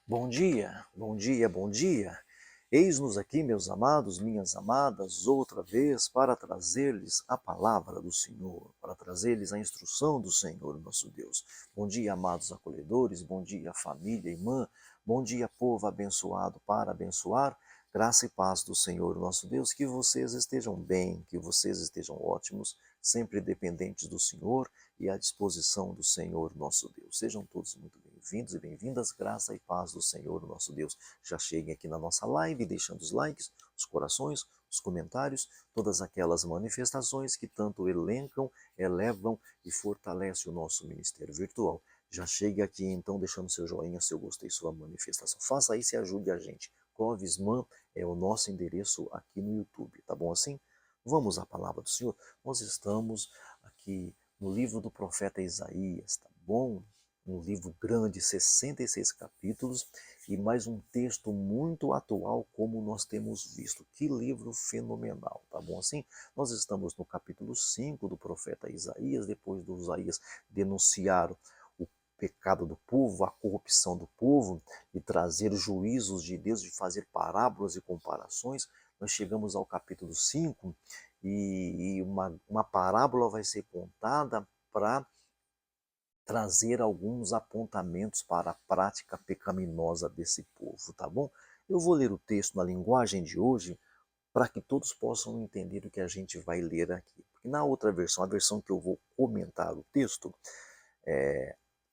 Bom dia, bom dia, bom dia. Eis-nos aqui, meus amados, minhas amadas, outra vez para trazer-lhes a palavra do Senhor, para trazer-lhes a instrução do Senhor, nosso Deus. Bom dia, amados acolhedores, bom dia, família, irmã, bom dia, povo abençoado para abençoar. Graça e paz do Senhor, nosso Deus, que vocês estejam bem, que vocês estejam ótimos, sempre dependentes do Senhor e à disposição do Senhor, nosso Deus. Sejam todos muito bem-vindos e bem-vindas, graça e paz do Senhor, nosso Deus. Já cheguem aqui na nossa live, deixando os likes, os corações, os comentários, todas aquelas manifestações que tanto elencam, elevam e fortalecem o nosso ministério virtual. Já chegue aqui então deixando seu joinha, seu gostei, sua manifestação. Faça isso e ajude a gente. Clovisman é o nosso endereço aqui no YouTube, tá bom assim? Vamos à palavra do Senhor. Nós estamos aqui no livro do profeta Isaías, tá bom? Um livro grande, 66 capítulos, e mais um texto muito atual, como nós temos visto. Que livro fenomenal, tá bom assim? Nós estamos no capítulo 5 do profeta Isaías, depois do Isaías denunciar o pecado do povo, a corrupção do povo, e trazer juízos de Deus, de fazer parábolas e comparações. Nós chegamos ao capítulo 5 e uma parábola vai ser contada para trazer alguns apontamentos para a prática pecaminosa desse povo, tá bom? Eu vou ler o texto na linguagem de hoje para que todos possam entender o que a gente vai ler aqui. Porque na outra versão, a versão que eu vou comentar o texto,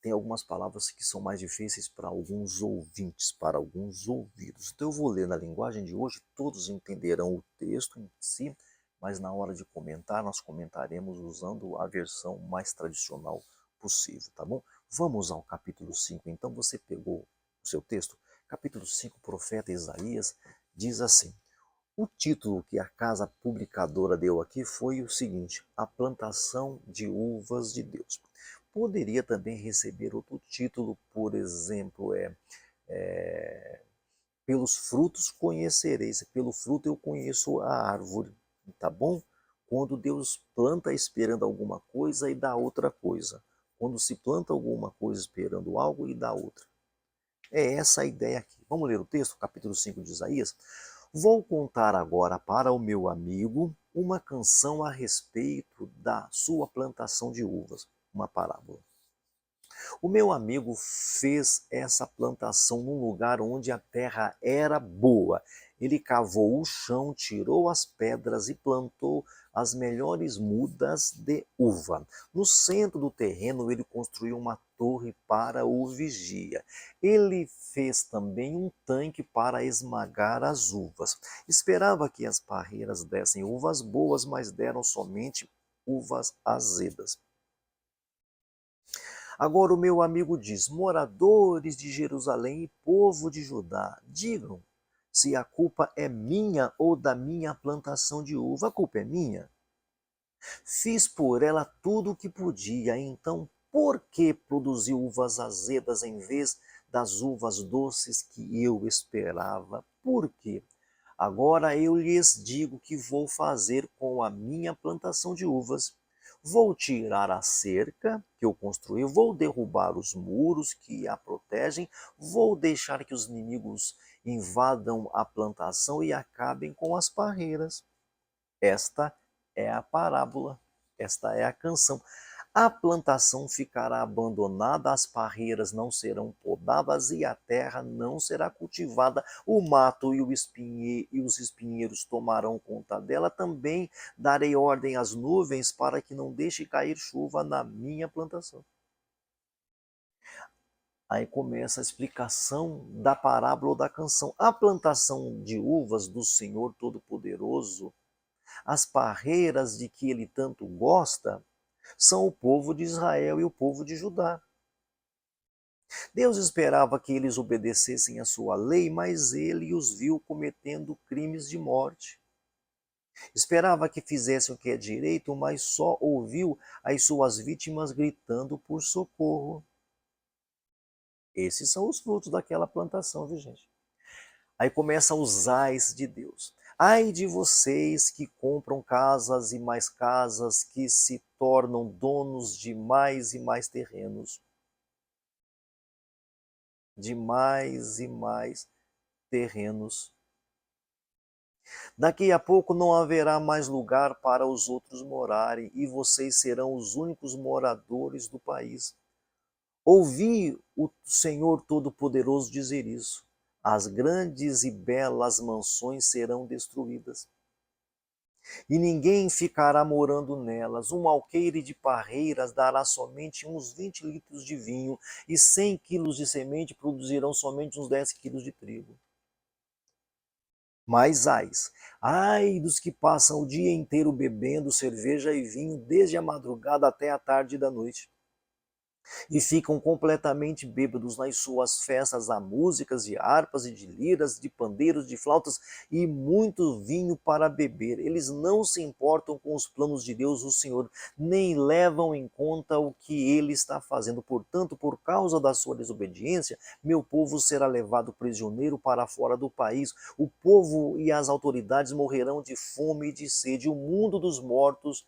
tem algumas palavras que são mais difíceis para alguns ouvintes, para alguns ouvidos. Então eu vou ler na linguagem de hoje, todos entenderão o texto em si, mas na hora de comentar, nós comentaremos usando a versão mais tradicional possível, tá bom? Vamos ao capítulo 5. Então você pegou o seu texto? Capítulo 5, profeta Isaías, diz assim: o título que a casa publicadora deu aqui foi o seguinte: A Plantação de Uvas de Deus. Poderia também receber outro título, por exemplo, Pelos frutos conhecereis, pelo fruto eu conheço a árvore, tá bom? Quando Deus planta esperando alguma coisa e dá outra coisa. Quando se planta alguma coisa esperando algo e dá outra. É essa a ideia aqui. Vamos ler o texto, capítulo 5 de Isaías? Vou contar agora para o meu amigo uma canção a respeito da sua plantação de uvas, uma parábola. O meu amigo fez essa plantação num lugar onde a terra era boa. Ele cavou o chão, tirou as pedras e plantou as melhores mudas de uva. No centro do terreno, ele construiu uma torre para o vigia. Ele fez também um tanque para esmagar as uvas. Esperava que as parreiras dessem uvas boas, mas deram somente uvas azedas. Agora o meu amigo diz: moradores de Jerusalém e povo de Judá, digam se a culpa é minha ou da minha plantação de uva. A culpa é minha. Fiz por ela tudo o que podia, então por que produziu uvas azedas em vez das uvas doces que eu esperava? Por quê? Agora eu lhes digo que vou fazer com a minha plantação de uvas. Vou tirar a cerca que eu construí, vou derrubar os muros que a protegem, vou deixar que os inimigos invadam a plantação e acabem com as parreiras. Esta é a parábola, esta é a canção. A plantação ficará abandonada, as parreiras não serão podadas e a terra não será cultivada. O mato e os espinheiros tomarão conta dela. Também darei ordem às nuvens para que não deixe cair chuva na minha plantação. Aí começa a explicação da parábola ou da canção. A plantação de uvas do Senhor Todo-Poderoso, as parreiras de que ele tanto gosta, são o povo de Israel e o povo de Judá. Deus esperava que eles obedecessem a sua lei, mas ele os viu cometendo crimes de morte. Esperava que fizessem o que é direito, mas só ouviu as suas vítimas gritando por socorro. Esses são os frutos daquela plantação, viu gente? Aí começa os ais de Deus. Ai de vocês que compram casas e mais casas, que se tornam donos de mais e mais terrenos. de mais e mais terrenos. Daqui a pouco não haverá mais lugar para os outros morarem, e vocês serão os únicos moradores do país. Ouvi o Senhor Todo-Poderoso dizer isso. As grandes e belas mansões serão destruídas, e ninguém ficará morando nelas. Um alqueire de parreiras dará somente uns 20 litros de vinho, e 100 quilos de semente produzirão somente uns 10 quilos de trigo. Mas ai dos que passam o dia inteiro bebendo cerveja e vinho, desde a madrugada até a tarde da noite, e ficam completamente bêbados nas suas festas. Há músicas de harpas e de liras, de pandeiros, de flautas e muito vinho para beber. Eles não se importam com os planos de Deus, o Senhor, nem levam em conta o que ele está fazendo. Portanto, por causa da sua desobediência, meu povo será levado prisioneiro para fora do país. O povo e as autoridades morrerão de fome e de sede. O mundo dos mortos,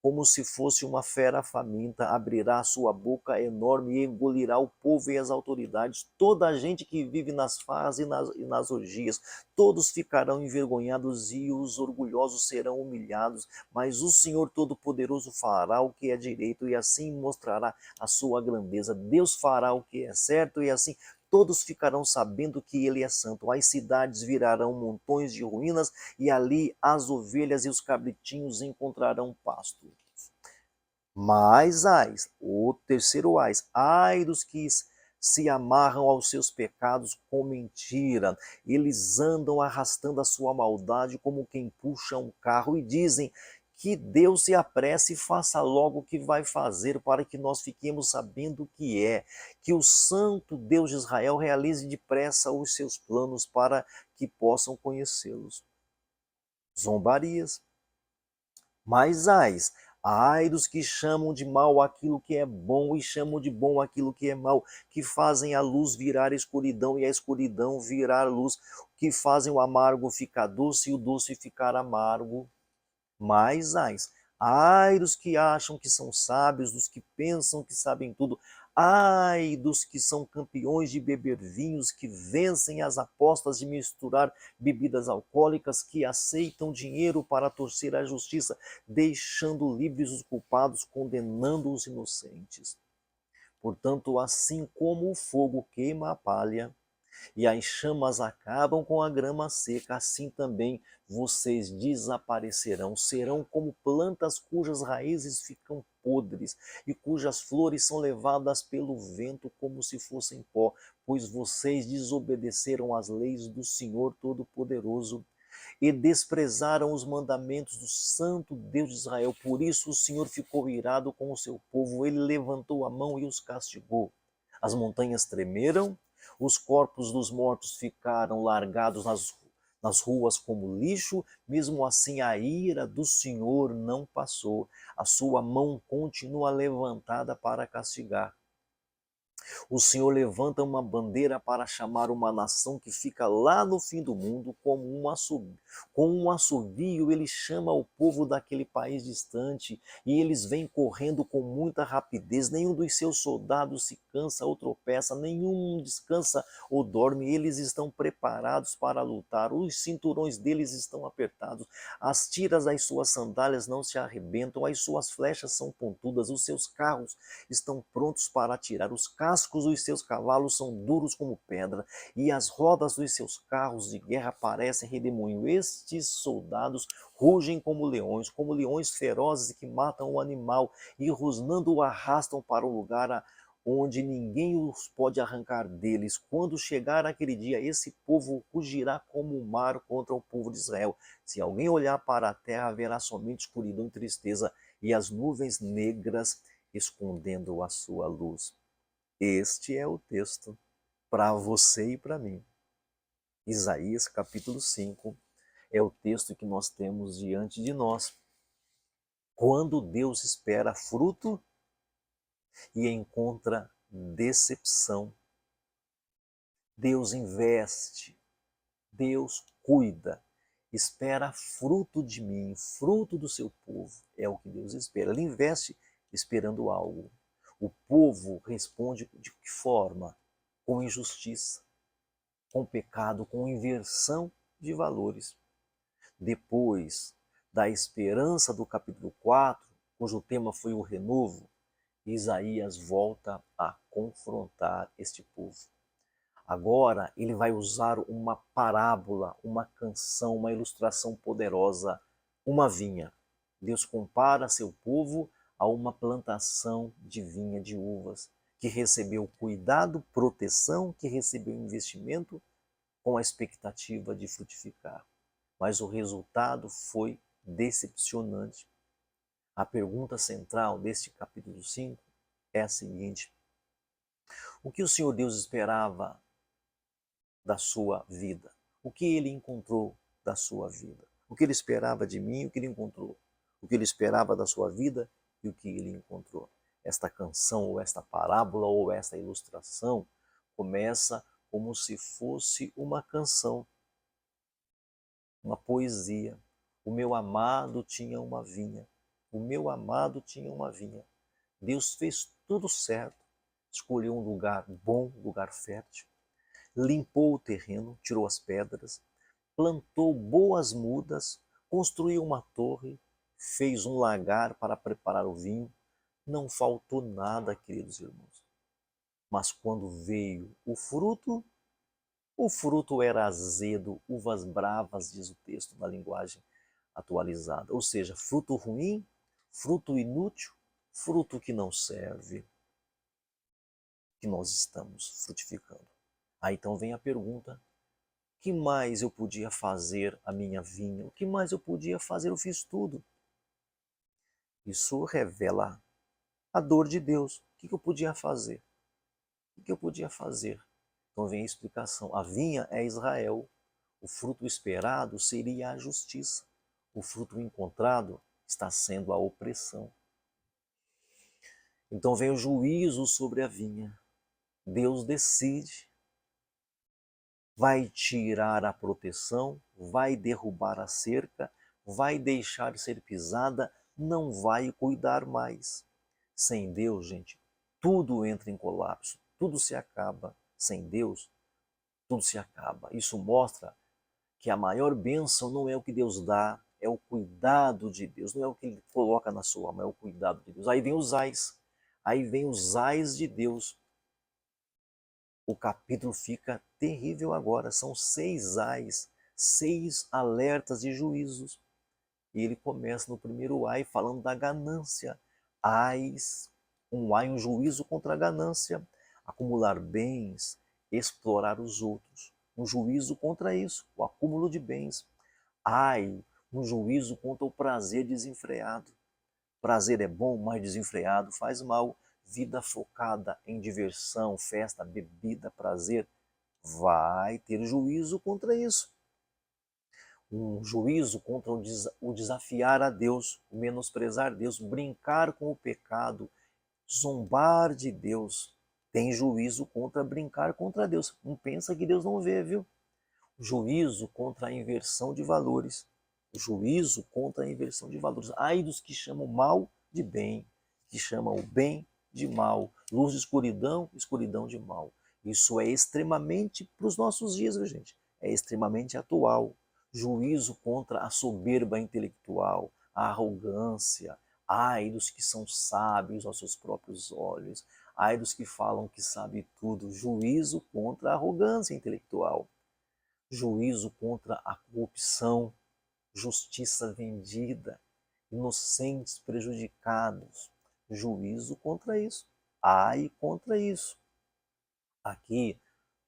como se fosse uma fera faminta, abrirá sua boca enorme e engolirá o povo e as autoridades, toda a gente que vive nas farras e nas orgias. Todos ficarão envergonhados e os orgulhosos serão humilhados, mas o Senhor Todo-Poderoso fará o que é direito e assim mostrará a sua grandeza. Deus fará o que é certo e assim todos ficarão sabendo que ele é santo. As cidades virarão montões de ruínas e ali as ovelhas e os cabritinhos encontrarão pasto. Mas o terceiro ai dos que se amarram aos seus pecados com mentira. Eles andam arrastando a sua maldade como quem puxa um carro e dizem que Deus se apresse e faça logo o que vai fazer para que nós fiquemos sabendo o que é. Que o santo Deus de Israel realize depressa os seus planos para que possam conhecê-los. Zombarias. Mas ai dos que chamam de mal aquilo que é bom e chamam de bom aquilo que é mal, que fazem a luz virar escuridão e a escuridão virar luz, que fazem o amargo ficar doce e o doce ficar amargo. Mas ai dos que acham que são sábios, dos que pensam que sabem tudo, ai dos que são campeões de beber vinhos, que vencem as apostas de misturar bebidas alcoólicas, que aceitam dinheiro para torcer a justiça, deixando livres os culpados, condenando os inocentes. Portanto, assim como o fogo queima a palha, e as chamas acabam com a grama seca, assim também vocês desaparecerão, serão como plantas cujas raízes ficam podres e cujas flores são levadas pelo vento como se fossem pó, pois vocês desobedeceram às leis do Senhor Todo-Poderoso e desprezaram os mandamentos do Santo Deus de Israel. Por isso o Senhor ficou irado com o seu povo, ele levantou a mão e os castigou. As montanhas tremeram, os corpos dos mortos ficaram largados nas ruas como lixo, mesmo assim a ira do Senhor não passou, a sua mão continua levantada para castigar. O Senhor levanta uma bandeira para chamar uma nação que fica lá no fim do mundo com um assovio ele chama o povo daquele país distante e eles vêm correndo com muita rapidez. Nenhum dos seus soldados se cansa ou tropeça, nenhum descansa ou dorme. Eles estão preparados para lutar, os cinturões deles estão apertados, as tiras das suas sandálias não se arrebentam, as suas flechas são pontudas, os seus carros estão prontos para atirar, os cascos dos seus cavalos são duros como pedra, e as rodas dos seus carros de guerra parecem redemoinho. Estes soldados rugem como leões ferozes que matam o animal, e rosnando o arrastam para um lugar onde ninguém os pode arrancar deles. Quando chegar aquele dia, esse povo rugirá como o mar contra o povo de Israel. Se alguém olhar para a terra, verá somente escuridão e tristeza, e as nuvens negras escondendo a sua luz. Este é o texto para você e para mim. Isaías capítulo 5 é o texto que nós temos diante de nós. Quando Deus espera fruto e encontra decepção. Deus investe, Deus cuida, espera fruto de mim, fruto do seu povo. É o que Deus espera. Ele investe esperando algo. O povo responde de que forma? com injustiça, com pecado, com inversão de valores. Depois da esperança do capítulo 4, cujo tema foi o renovo, Isaías volta a confrontar este povo. Agora ele vai usar uma parábola, uma canção, uma ilustração poderosa, uma vinha. Deus compara seu povo a uma plantação de vinha de uvas, que recebeu cuidado, proteção, que recebeu investimento com a expectativa de frutificar. Mas o resultado foi decepcionante. A pergunta central deste capítulo 5 é a seguinte: o que o Senhor Deus esperava da sua vida? O que ele encontrou da sua vida? O que ele esperava de mim e o que ele encontrou? O que ele esperava da sua vida e o que ele encontrou? Esta canção, ou esta parábola, ou esta ilustração começa como se fosse uma canção, uma poesia. O meu amado tinha uma vinha. O meu amado tinha uma vinha. Deus fez tudo certo. Escolheu um lugar bom, lugar fértil. Limpou o terreno, tirou as pedras, plantou boas mudas, construiu uma torre, fez um lagar para preparar o vinho. Não faltou nada, queridos irmãos. Mas quando veio o fruto era azedo, uvas bravas, diz o texto na linguagem atualizada. Ou seja, fruto ruim, fruto inútil, fruto que não serve, que nós estamos frutificando. Aí então vem a pergunta: o que mais eu podia fazer a minha vinha? O que mais eu podia fazer? Eu fiz tudo. Isso revela a dor de Deus. O que eu podia fazer? O que eu podia fazer? Então vem a explicação. A vinha é Israel. O fruto esperado seria a justiça. O fruto encontrado está sendo a opressão. Então vem o juízo sobre a vinha. Deus decide, vai tirar a proteção, vai derrubar a cerca, vai deixar ser pisada, não vai cuidar mais. Sem Deus, gente, tudo entra em colapso, tudo se acaba. Sem Deus, tudo se acaba. Isso mostra que a maior bênção não é o que Deus dá, é o cuidado de Deus, não é o que Ele coloca na sua mão, é o cuidado de Deus. Aí vem os ais, aí vem os ais de Deus. O capítulo fica terrível agora, são 6 ais, 6 alertas de juízos. E ele começa no primeiro ai falando da ganância. Ais, um ai, um juízo contra a ganância, acumular bens, explorar os outros. Um juízo contra isso, o acúmulo de bens. Ai, um juízo contra o prazer desenfreado. Prazer é bom, mas desenfreado faz mal. Vida focada em diversão, festa, bebida, prazer, vai ter juízo contra isso. Um juízo contra o desafiar a Deus, o menosprezar Deus, brincar com o pecado, zombar de Deus. Tem juízo contra brincar contra Deus. Não pensa que Deus não vê, viu? Juízo contra a inversão de valores. Juízo contra a inversão de valores. Ai dos que chamam mal de bem, que chamam o bem de mal. Luz de escuridão, escuridão de mal. Isso é extremamente para os nossos dias, viu, gente? É extremamente atual. Juízo contra a soberba intelectual, a arrogância. Ai dos que são sábios aos seus próprios olhos. Ai dos que falam que sabe tudo. Juízo contra a arrogância intelectual. Juízo contra a corrupção, justiça vendida, inocentes prejudicados. Juízo contra isso. Ai contra isso. Aqui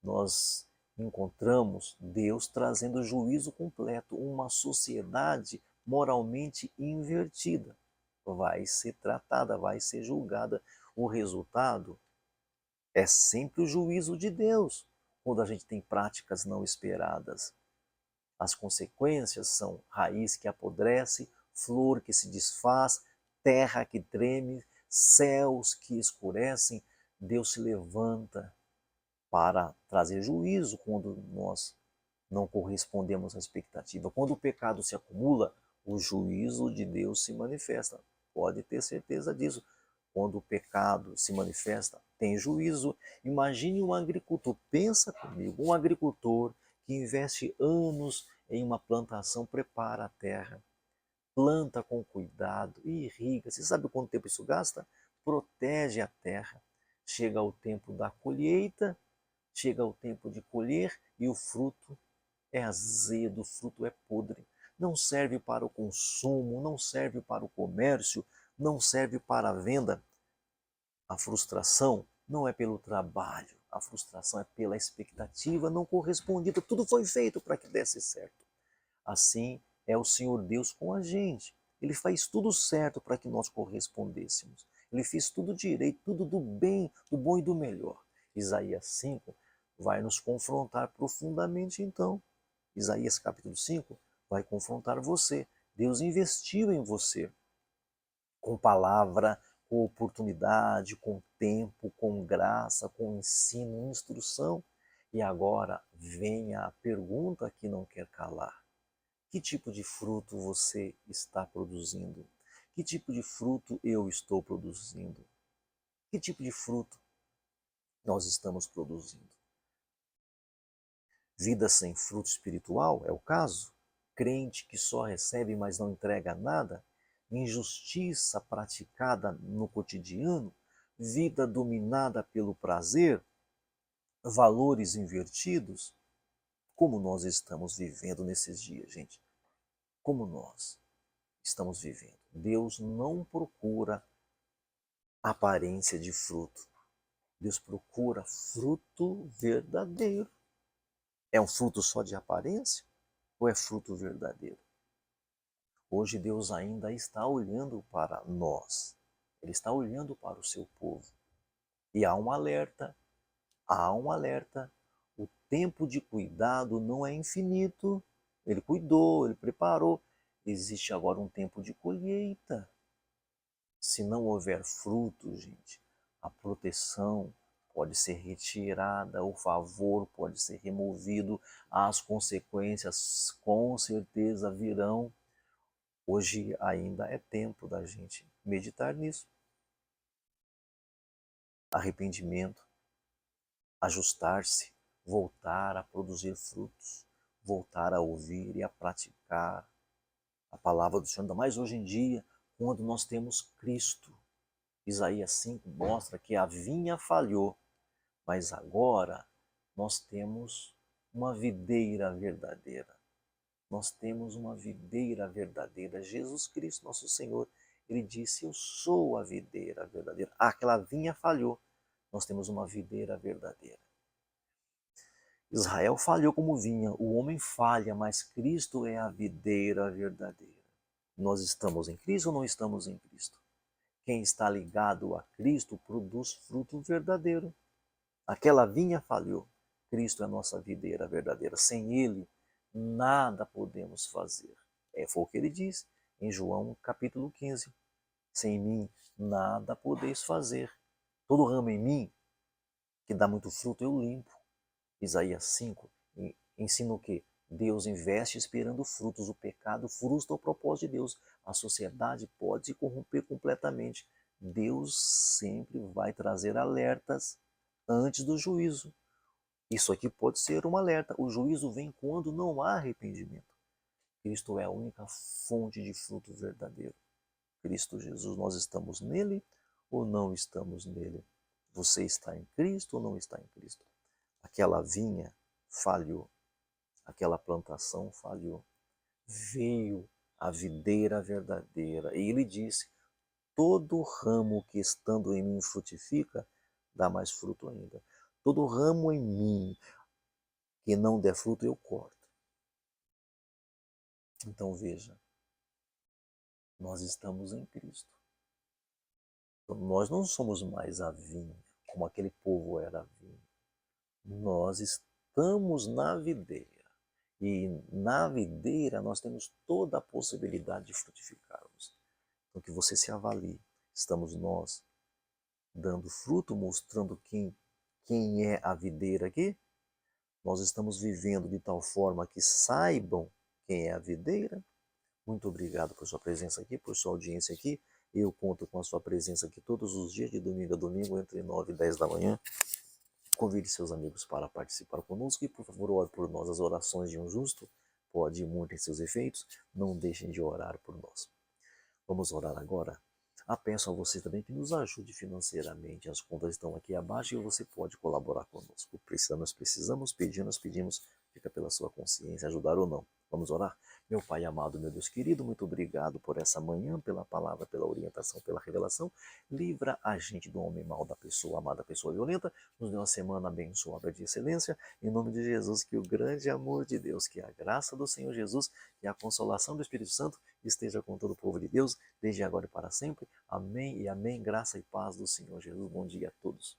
nós encontramos Deus trazendo juízo completo, uma sociedade moralmente invertida. Vai ser tratada, vai ser julgada. O resultado é sempre o juízo de Deus, quando a gente tem práticas não esperadas. As consequências são raiz que apodrece, flor que se desfaz, terra que treme, céus que escurecem. Deus se levanta para trazer juízo quando nós não correspondemos à expectativa. Quando o pecado se acumula, o juízo de Deus se manifesta. Pode ter certeza disso. Quando o pecado se manifesta, tem juízo. Imagine um agricultor, pensa comigo, um agricultor que investe anos em uma plantação, prepara a terra, planta com cuidado, irriga. Você sabe quanto tempo isso gasta? Protege a terra. Chega o tempo da colheita, chega o tempo de colher e o fruto é azedo, o fruto é podre. Não serve para o consumo, não serve para o comércio, não serve para a venda. A frustração não é pelo trabalho, a frustração é pela expectativa não correspondida. Tudo foi feito para que desse certo. Assim é o Senhor Deus com a gente. Ele faz tudo certo para que nós correspondêssemos. Ele fez tudo direito, tudo do bem, do bom e do melhor. Isaías 5 vai nos confrontar profundamente então. Isaías capítulo 5 vai confrontar você. Deus investiu em você com palavra, com oportunidade, com tempo, com graça, com ensino, instrução. E agora vem a pergunta que não quer calar. Que tipo de fruto você está produzindo? Que tipo de fruto eu estou produzindo? Que tipo de fruto nós estamos produzindo? Vida sem fruto espiritual é o caso? Crente que só recebe, mas não entrega nada? Injustiça praticada no cotidiano? Vida dominada pelo prazer? Valores invertidos? Como nós estamos vivendo nesses dias, gente? Como nós estamos vivendo? Deus não procura aparência de fruto. Deus procura fruto verdadeiro. É um fruto só de aparência ou é fruto verdadeiro? Hoje Deus ainda está olhando para nós. Ele está olhando para o seu povo. E há um alerta, há um alerta. O tempo de cuidado não é infinito. Ele cuidou, ele preparou. Existe agora um tempo de colheita. Se não houver fruto, gente, a proteção pode ser retirada, o favor pode ser removido, as consequências com certeza virão. Hoje ainda é tempo da gente meditar nisso. Arrependimento, ajustar-se, voltar a produzir frutos, voltar a ouvir e a praticar a palavra do Senhor, ainda mais hoje em dia, quando nós temos Cristo. Isaías 5 mostra que a vinha falhou, mas agora nós temos uma videira verdadeira. Nós temos uma videira verdadeira. Jesus Cristo, nosso Senhor, ele disse: Eu sou a videira verdadeira. Aquela vinha falhou. Nós temos uma videira verdadeira. Israel falhou como vinha, o homem falha, mas Cristo é a videira verdadeira. Nós estamos em Cristo ou não estamos em Cristo? Quem está ligado a Cristo produz fruto verdadeiro. Aquela vinha falhou. Cristo é a nossa videira verdadeira. Sem Ele, nada podemos fazer. Foi o que ele diz em João capítulo 15. Sem mim, nada podeis fazer. Todo ramo em mim que dá muito fruto, eu limpo. Isaías 5 ensina o quê? Deus investe esperando frutos. O pecado frustra o propósito de Deus. A sociedade pode se corromper completamente. Deus sempre vai trazer alertas antes do juízo. Isso aqui pode ser um alerta. O juízo vem quando não há arrependimento. Cristo é a única fonte de fruto verdadeiro. Cristo Jesus, nós estamos nele ou não estamos nele? Você está em Cristo ou não está em Cristo? Aquela vinha falhou. Aquela plantação falhou. Veio a videira verdadeira. E ele disse: todo ramo que estando em mim frutifica, dá mais fruto ainda. Todo ramo em mim que não der fruto, eu corto. Então veja, nós estamos em Cristo. Então, nós não somos mais a vinha, como aquele povo era a vinha. Nós estamos na videira. E na videira nós temos toda a possibilidade de frutificarmos. Então que você se avalie. Estamos nós dando fruto, mostrando quem é a videira aqui? Nós estamos vivendo de tal forma que saibam quem é a videira? Muito obrigado por sua presença aqui, por sua audiência aqui. Eu conto com a sua presença aqui todos os dias, de domingo a domingo, entre 9 e 10 da manhã. Convide seus amigos para participar conosco e, por favor, ore por nós. As orações de um justo pode ir muito em seus efeitos. Não deixem de orar por nós. Vamos orar agora. Peço a você também que nos ajude financeiramente. As contas estão aqui abaixo e você pode colaborar conosco. Precisamos pedir, nós pedimos. Fica pela sua consciência, ajudar ou não. Vamos orar? Meu Pai amado, meu Deus querido, muito obrigado por essa manhã, pela palavra, pela orientação, pela revelação. Livra a gente do homem mau, da pessoa amada, da pessoa violenta. Nos dê uma semana abençoada de excelência. Em nome de Jesus, que o grande amor de Deus, que a graça do Senhor Jesus e a consolação do Espírito Santo esteja com todo o povo de Deus, desde agora e para sempre. Amém e amém. Graça e paz do Senhor Jesus. Bom dia a todos.